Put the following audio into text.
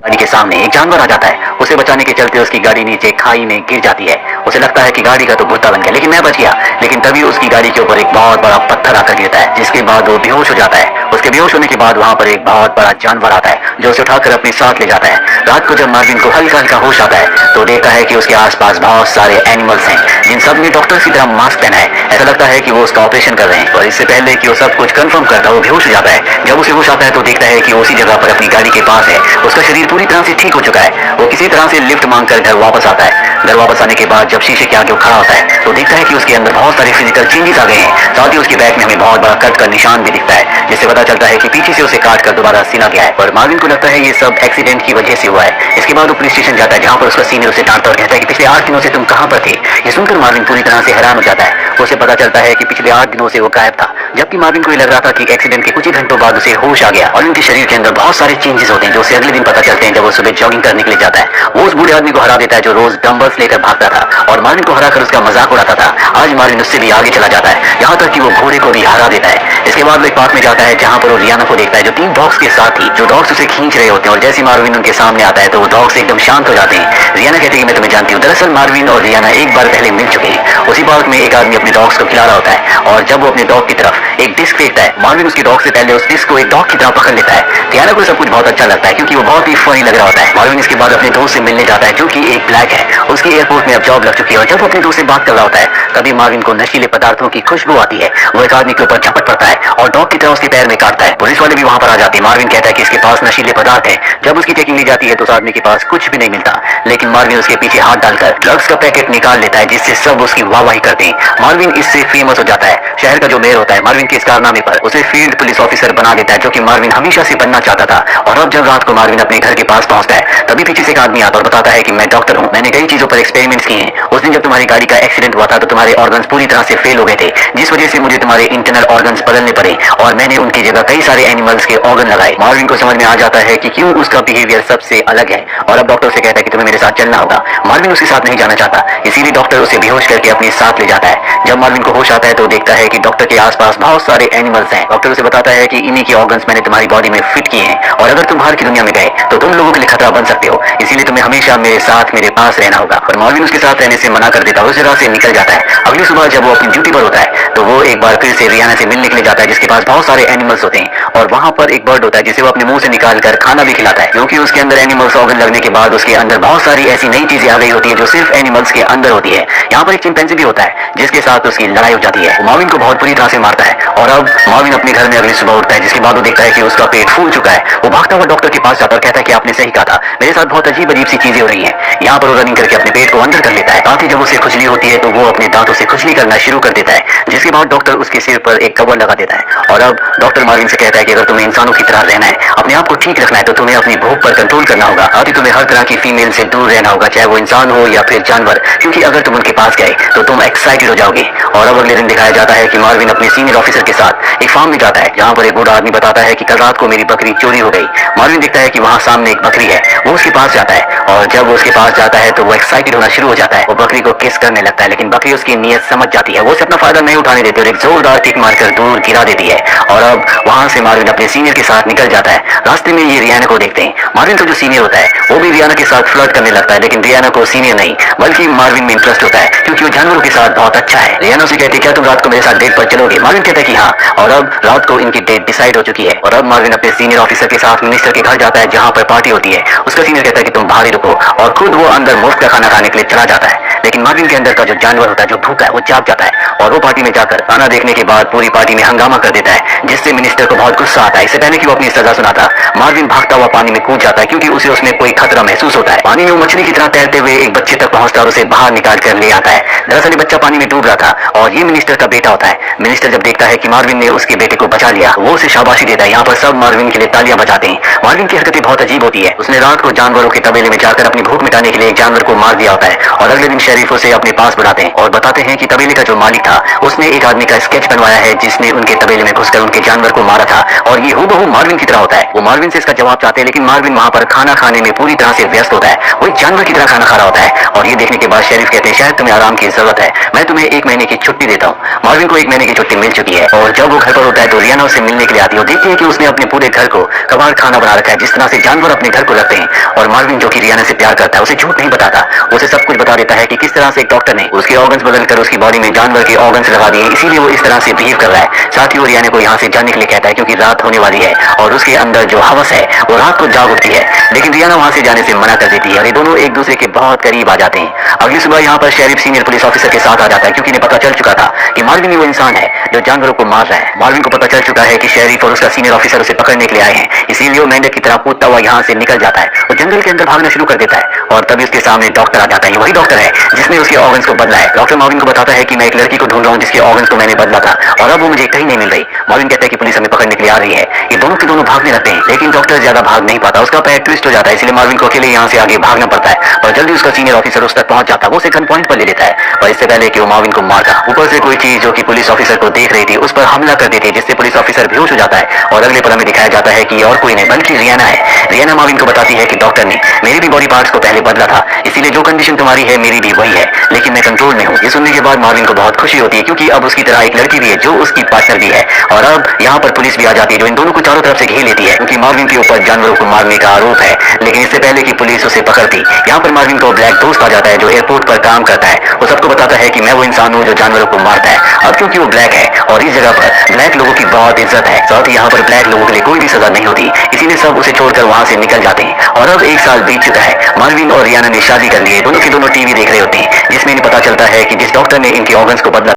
गाड़ी के सामने एक जानवर आ जाता है। उसे बचाने के चलते उसकी गाड़ी नीचे खाई में गिर जाती है। उसे लगता है कि गाड़ी का तो भुट्टा बन गया, लेकिन मैं बच गया। लेकिन तभी उसकी गाड़ी के ऊपर एक बहुत बड़ा पत्थर आकर गिरता है, जिसके बाद वो बेहोश हो जाता है। उसके बेहोश होने के बाद वहां पर एक बहुत बड़ा जानवर आता है जो उसे उठाकर अपने साथ ले जाता है। रात को जब मार्विन को हल्का हल्का होश आता है तो देखता है कि उसके आसपास बहुत सारे एनिमल्स हैं, जिन सब ने डॉक्टर की तरह मास्क पहना है। ऐसा लगता है कि वो उसका ऑपरेशन कर रहे हैं। और इससे पहले कि वो सब कुछ कंफर्म करता है, वो बेहोश हो जाता है। जब उसे होश आता है तो देखता है कि वो उसी जगह पर अपनी गाड़ी के पास है। उसका शरीर पूरी तरह से ठीक हो चुका है। वो किसी तरह से लिफ्ट मांगकर घर वापस आता है। घर वापस आने के बाद जब शीशे के आगे वो खड़ा होता है तो देखता है कि उसके अंदर बहुत सारे फिजिकल चेंजेस आ गए हैं। साथ ही उसके बैक में हमें बहुत बड़ा कट का निशान भी दिखता है, जिससे पता चलता है कि पीछे से उसे काट कर दोबारा सिला गया है। और मार्विन को लगता है ये सब एक्सीडेंट की वजह से हुआ है। इसके बाद वो पुलिस स्टेशन जाता है, जहाँ पर उसका सीनियर उसे डांटता और कहता है कि पिछले 8 दिनों से तुम कहाँ पर थे। ये सुनकर मार्विन पूरी तरह से हैरान हो जाता है। उसे पता चलता है कि पिछले 8 दिनों से वो गायब था, जबकि मार्विन को ये लग रहा था कि एक्सीडेंट के कुछ ही घंटों बाद उसे होश आ गया। और उनके शरीर के अंदर बहुत सारे चेंजेस होते हैं, जो उसे अगले दिन पता चलते हैं जब वो सुबह जॉगिंग करने के लिए जाता है। वो उस बूढ़े आदमी को हरा देता है जो रोज डंबल्स लेकर भागता था और मार्विन को हराकर उसका मजाक उड़ाता था। आज मार्विन उससे भी आगे चला जाता है, यहाँ तक कि वो घोड़े को भी हरा देता है। इसके बाद वो एक पार्क में जाता है, जहाँ पर वो रियाना को देखता है, जो 3 डॉग्स के साथ थी। जो डॉग्स उसे खींच रहे होते हैं, और जैसे मार्विन उनके सामने आता है तो वो डॉग्स एकदम शांत हो जाते हैं। रियाना कहती है कि मैं तुम्हें जानती हूँ। दरअसल मार्विन और रियाना एक बार पहले मिल चुके हैं। उसी पार्क में एक आदमी अपने डॉग्स को खिला रहा होता है, और जब वो अपने डॉग की तरफ एक डिस्क फेंकता है, मार्विन उसके डॉग से पहले उस डिस्क को एक डॉग की तरह पकड़ लेता है। रियाना को सब कुछ बहुत अच्छा लगता है, क्योंकि वो बहुत ही फनी लग रहा होता है। मार्विन इसके बाद अपने दोस्त से मिलने जाता है, जो कि एक ब्लैक है। उसकी एयरपोर्ट में अब जॉब लग चुकी है। और जब वो अपने दोस्त से बात कर रहा होता है, तभी मार्विन को नशीले पदार्थों की खुशबू आती है। वो एक आदमी के ऊपर झपट पड़ता है और डॉग की तरह उसके पैर में काटता है। पुलिस वाले भी वहां पर आ जाते हैं। मार्विन कहता है कि इसके पास नशीले पदार्थ है। जब उसकी चेकिंग ली जाती है तो उस आदमी के पास कुछ भी नहीं मिलता, लेकिन मार्विन उसके पीछे हाथ डालकर ड्रग्स का पैकेट निकाल लेता है, जिससे सब उसकी वाहवाही करते हैं। मार्विन इससे फेमस हो जाता है। शहर का जो मेयर होता है, मार्विन के इस कारनामे पर उसे फील्ड पुलिस ऑफिसर बना देता है, जो कि मार्विन हमेशा से बनना चाहता था। और अब जब रात को मार्विन अपने घर के पास पहुंचता है, तभी पीछे से एक आदमी आता और बताता है कि मैं डॉक्टर हूँ, मैंने कई चीजों पर एक्सपेरिमेंट्स किए हैं। उस दिन जब तुम्हारी गाड़ी का एक्सीडेंट हुआ था तो तुम्हारे ऑर्गन्स पूरी तरह से फेल हो गए थे, जिस वजह से मुझे तुम्हारे इंटरनल ऑर्गन्स बदलने पड़े, और मैंने उनकी जगह कई सारे एनिमल्स के ऑर्गन लगाए। मार्विन को समझ में आ जाता है कि क्यों उसका बिहेवियर सबसे अलग है, और अब डॉक्टर से कहता है कि तुम्हें मेरे साथ चलना होगा। मार्विन उसके साथ नहीं जाना चाहता, इसीलिए डॉक्टर उसे बेहोश करके अपने साथ ले जाता है। जब मार्विन को होश आता है तो देखता है कि डॉक्टर के आसपास बहुत सारे एनिमल्स हैं। डॉक्टर उसे बताता है कि इन्हीं के ऑर्गन्स मैंने तुम्हारी बॉडी में फिट किए हैं, और अगर तुम बाहर की दुनिया में गए तो तुम लोगों के लिए खतरा बन सकते हो, इसीलिए तुम्हें हमेशा मेरे साथ मेरे पास रहना होगा। और मार्विन उसके साथ रहने से मना कर देता है, उस जगह से निकल जाता है। अगली सुबह जब वो अपनी ड्यूटी पर होता है तो वो एक बार फिर से रियाना से मिलने के लिए जाता है, जिसके पास बहुत सारे एनिमल्स होते हैं। और वहां पर एक बर्ड होता है जिसे वो अपने मुंह से निकाल कर खाना भी खिलाता है, क्योंकि उसके अंदर एनिमल्स ऑर्गन लगने के बाद उसके अंदर बहुत सारी ऐसी नई चीजें आ गई होती है जो सिर्फ एनिमल्स के अंदर होती है। यहाँ पर एक चिंपैंजी भी होता है जिसके साथ उसकी लड़ाई हो जाती है। मार्विन को बहुत बुरी तरह से मारता है, और अब मार्विन अपने घर में अगली सुबह उठता है, जिसके बाद वो देखता है कि उसका पेट फूल चुका है। वो भागता हुआ डॉक्टर के पास जाता है और कहता है कि आपने सही कहा था, मेरे साथ बहुत अजीब अजीब सी चीजें हो रही हैं। यहाँ पर वो रनिंग करके अपने पेट को अंदर कर लेता है, ताकि जब उसे खुजली होती है तो वो अपने दांतों से खुजली करना शुरू कर देता है, जिसके बाद डॉक्टर उसके सिर पर एक कवर लगा देता है। और अब डॉक्टर मार्विन से कहता है कि अगर तुम्हें इंसानों की तरह रहना है, अपने आप को ठीक रखना है, तो तुम्हें अपनी भूख पर कंट्रोल करना होगा। साथ ही तुम्हें हर तरह की फीमेल से दूर रहना होगा, चाहे वो इंसान हो या फिर जानवर, क्योंकि अगर तुम उनके पास गए तो तुम एक्साइटेड हो जाओगे। और अब अगले दिन दिखाया जाता है कि मार्विन अपने सीनियर ऑफिसर के साथ एक फार्म में जाता है, जहाँ पर एक बूढ़ा आदमी बताता है कि कल रात को मेरी बकरी चोरी हो गई। मार्विन देखता है कि वहाँ सामने एक बकरी है। वो उसके पास जाता है, और जब वो उसके पास जाता है तो वो एक्साइटेड होना शुरू हो जाता है। वो बकरी को किस करने लगता है, लेकिन बकरी उसकी नीयत समझ जाती है। वो उसे अपना फायदा नहीं उठाने देती और एक जोरदार किक मारकर दूर गिरा देती है। और अब वहां से मार्विन अपने सीनियर के साथ निकल जाता है। रास्ते में ये रियाना को देखते हैं। मार्विन का जो सीनियर होता है वो भी रियाना के साथ फ्लर्ट करने लगता है, लेकिन रियाना को सीनियर नहीं बल्कि मार्विन में इंटरेस्ट होता है, क्योंकि वो जानवरों के साथ बहुत अच्छा है। रियाना से कहती है क्या तुम रात को मेरे साथ डेट पर चलोगे? मार्विन कहता है कि हाँ। और अब रात को इनकी डेट डिसाइड हो चुकी है, और अब मार्विन अपने सीनियर ऑफिसर के साथ मिनिस्टर के घर जाता है, जहाँ पर पार्टी होती है। उसका सीनियर कहता है कि तुम बाहर ही रुको, और खुद वो अंदर मुफ्त का खाना खाने के लिए चला जाता है। लेकिन मार्विन के अंदर का जो जानवर होता है, जो भूखा है, वो जाग जाता है, और वो पार्टी में जाकर खाना देखने के बाद पूरी पार्टी में हंगामा कर देता है, जिससे मिनिस्टर को बहुत गुस्सा आता है। इससे पहले कि वो अपनी सजा सुनाता, मार्विन भागता हुआ पानी में कूद जाता है, क्योंकि उसे उसमें कोई खतरा महसूस होता है। पानी में वो मछली की तरह तैरते हुए एक बच्चे तक पहुंचता है और उसे बाहर निकाल कर ले आता है। दरअसल ये बच्चा पानी में डूब रहा था, और ये मिनिस्टर का बेटा होता है। मिनिस्टर जब देखता है कि मार्विन ने उसके बेटे को बचा लिया, वो उसे शाबाशी देता है। यहाँ पर सब मार्विन के लिए तालियां बजाते हैं। मार्विन की हरकतें बहुत अजीब होती है। उसने रात को जानवरों के तबेले में जाकर अपनी भूख मिटाने के लिए एक जानवर को मार दिया होता है, और अगले दिन शरीफ उसे अपने पास बुलाते हैं और बताते हैं कि तबेले का जो मालिक था था। उसने एक आदमी का स्केच बनवाया है जिसने उनके तबेले में घुसकर उनके जानवर को मारा था और ये हूबहू मार्विन की तरह होता है। वो मार्विन से इसका जवाब चाहते हैं लेकिन मार्विन वहां पर खाना खाने में पूरी तरह से व्यस्त होता है। वो एक जानवर की तरह खाना खा रहा होता है और ये देखने के बाद शेरिफ कहते हैं शायद तुम्हें आराम की जरूरत है, मैं तुम्हें 1 महीने की छुट्टी देता हूँ। मार्विन को 1 महीने की छुट्टी मिल चुकी है और जब वो घर पर होता है तो रियाना उससे मिलने के लिए आती है। देखती है कि उसने अपने पूरे घर को कबाड़ खाना बना रखा है जिस तरह से जानवर अपने घर को रखते हैं। और मार्विन जो कि रियाना से प्यार करता है उसे झूठ नहीं बताता, उसे सब कुछ बता देता है कि किस तरह से एक डॉक्टर ने उसके ऑर्गन्स बदलकर उसकी बॉडी में जानवर के ऑर्गन्स लगा दिए, इसीलिए वो इस तरह से बिहेव कर रहा है। साथ ही वो रियाना को यहाँ से जाने के लिए कहता है क्योंकि रात होने वाली है और उसके अंदर जो हवस है वो रात को जाग उठती है, लेकिन रियाना वहां से जाने से मना कर देती है और ये दोनों एक दूसरे के बहुत करीब आ जाते हैं। अगली सुबह यहाँ पर शेरिफ सीनियर पुलिस ऑफिसर के साथ आ जाता है क्योंकि इन्हें पता चल चुका था कि मार्विन ही वो इंसान है जो जानवरों को मार रहा है। मार्विन को पता चल चुका है कि शेरिफ और उसका सीनियर ऑफिसर उसे पकड़ने के लिए आए हैं, इसीलिए वो मेंढक की तरह कूदता हुआ यहाँ से निकल जाता है और जंगल के अंदर भागना शुरू कर देता है। और तभी उसके सामने डॉक्टर आ जाता है। वही डॉक्टर है जिसने उसके ऑर्गन्स को बदला है। डॉक्टर मार्विन को बताता है कि मैं एक लड़की को ढूंढ रहा हूँ जिसके ऑर्गन्स को मैंने बदला था और अब वो मुझे कहीं नहीं मिल रही। मार्विन कहता है कि पुलिस हमें पकड़ने के लिए आ रही है। ये दोनों के दोनों भागने लगते हैं लेकिन डॉक्टर ज्यादा भाग नहीं पाता, उसका पैर ट्विस्ट हो जाता है, इसलिए मार्विन को अकेले यहाँ से आगे भागना पड़ता है और जल्दी उसका सीनियर ऑफिसर उस तक पहुंच जाता है। वो उसे गन पॉइंट पर ले लेता है और इससे पहले कि वो मार्विन को मारता, ऊपर से कोई चीज जो कि पुलिस ऑफिसर को देख रही थी उस पर हमला कर देती है जिससे पुलिस ऑफिसर बेहोश हो जाता है और अगले पल में दिखाया जाता है कि ये और कोई नहीं बल्कि रियाना है। रियाना मार्विन को बताती है कि डॉक्टर ने मेरे भी बॉडी पार्ट्स को पहले बदला था, इसीलिए जो कंडीशन तुम्हारी है मेरी भी वही है, लेकिन मैं कंट्रोल में हूँ। ये सुनने के बाद मार्विन को बहुत खुशी होती है क्योंकि अब उसकी तरह एक लड़की भी है जो उसकी पार्टनर भी है और अब यहाँ पर पुलिस भी आ जाती है जो इन दोनों को चारों तरफ से घेर लेती है क्योंकि मार्विन के ऊपर जानवरों को मारने का आरोप है। लेकिन इससे पहले कि पुलिस उसे पकड़ती, यहाँ पर मार्विन को ब्लैक दोस्त आ जाता है जो एयरपोर्ट पर काम करता है। वो सबको बताता है कि मैं वो इंसान हूँ जो जानवरों को मारता है। अब क्योंकि वो ब्लैक है और इस जगह पर ब्लैक लोगों की बहुत इज्जत है, साथ ही यहाँ पर ब्लैक लोगों के लिए कोई भी सजा नहीं होती, इसीलिए सब उसे छोड़कर वहाँ से निकल जाते हैं। और अब 1 साल बीत चुका है, मार्विन और रियाना ने शादी कर ली है। दोनों के दोनों टीवी देख रहे होते हैं जिसमें इन्हें पता चलता है कि जिस डॉक्टर ने इनके ऑर्गन्स को बदला